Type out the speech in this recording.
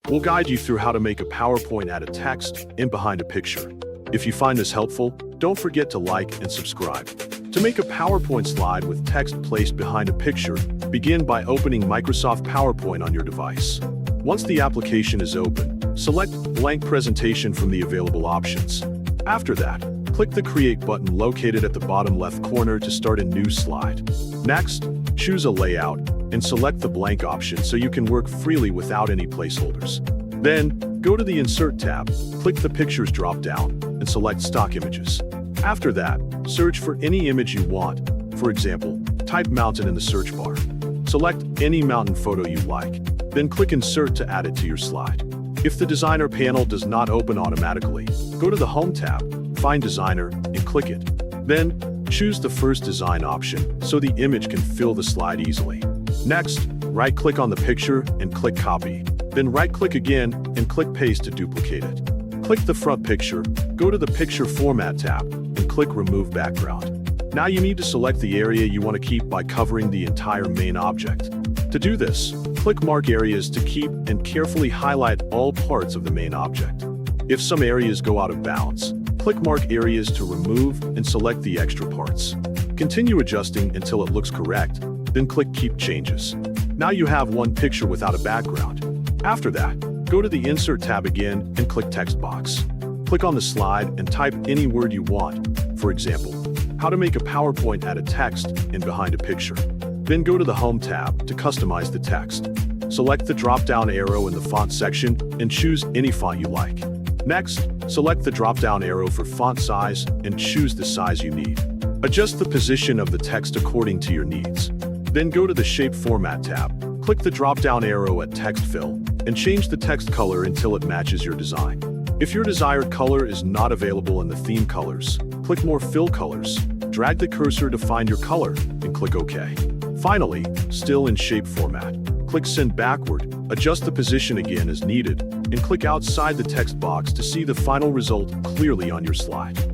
We'll guide you through how to make a PowerPoint add a text in behind a picture. If you find this helpful, don't forget to like and subscribe. To make a PowerPoint slide with text placed behind a picture, begin by opening Microsoft PowerPoint on your device. Once the application is open, select Blank Presentation from the available options. After that, click the Create button located at the bottom left corner to start a new slide. Next, choose a layout and select the blank option so you can work freely without any placeholders. Then, go to the Insert tab, click the Pictures drop-down, and select Stock Images. After that, search for any image you want. For example, type mountain in the search bar. Select any mountain photo you like, then click Insert to add it to your slide. If the Designer panel does not open automatically, go to the Home tab, find Designer, and click it. Then, choose the first design option so the image can fill the slide easily. Next, right-click on the picture and click Copy. Then right-click again and click Paste to duplicate it. Click the front picture, go to the Picture Format tab, and click Remove Background. Now you need to select the area you want to keep by covering the entire main object. To do this, click Mark Areas to keep and carefully highlight all parts of the main object. If some areas go out of bounds, click Mark Areas to remove and select the extra parts. Continue adjusting until it looks correct, then click Keep Changes. Now you have one picture without a background. After that, go to the Insert tab again and click Text Box. Click on the slide and type any word you want. For example, how to make a PowerPoint add a text in behind a picture. Then go to the Home tab to customize the text. Select the drop-down arrow in the font section and choose any font you like. Next, select the drop-down arrow for font size and choose the size you need. Adjust the position of the text according to your needs. Then go to the Shape Format tab, click the drop-down arrow at Text Fill, and change the text color until it matches your design. If your desired color is not available in the theme colors, click More Fill Colors, drag the cursor to find your color, and click OK. Finally, still in Shape Format, click Send Backward, adjust the position again as needed, and click outside the text box to see the final result clearly on your slide.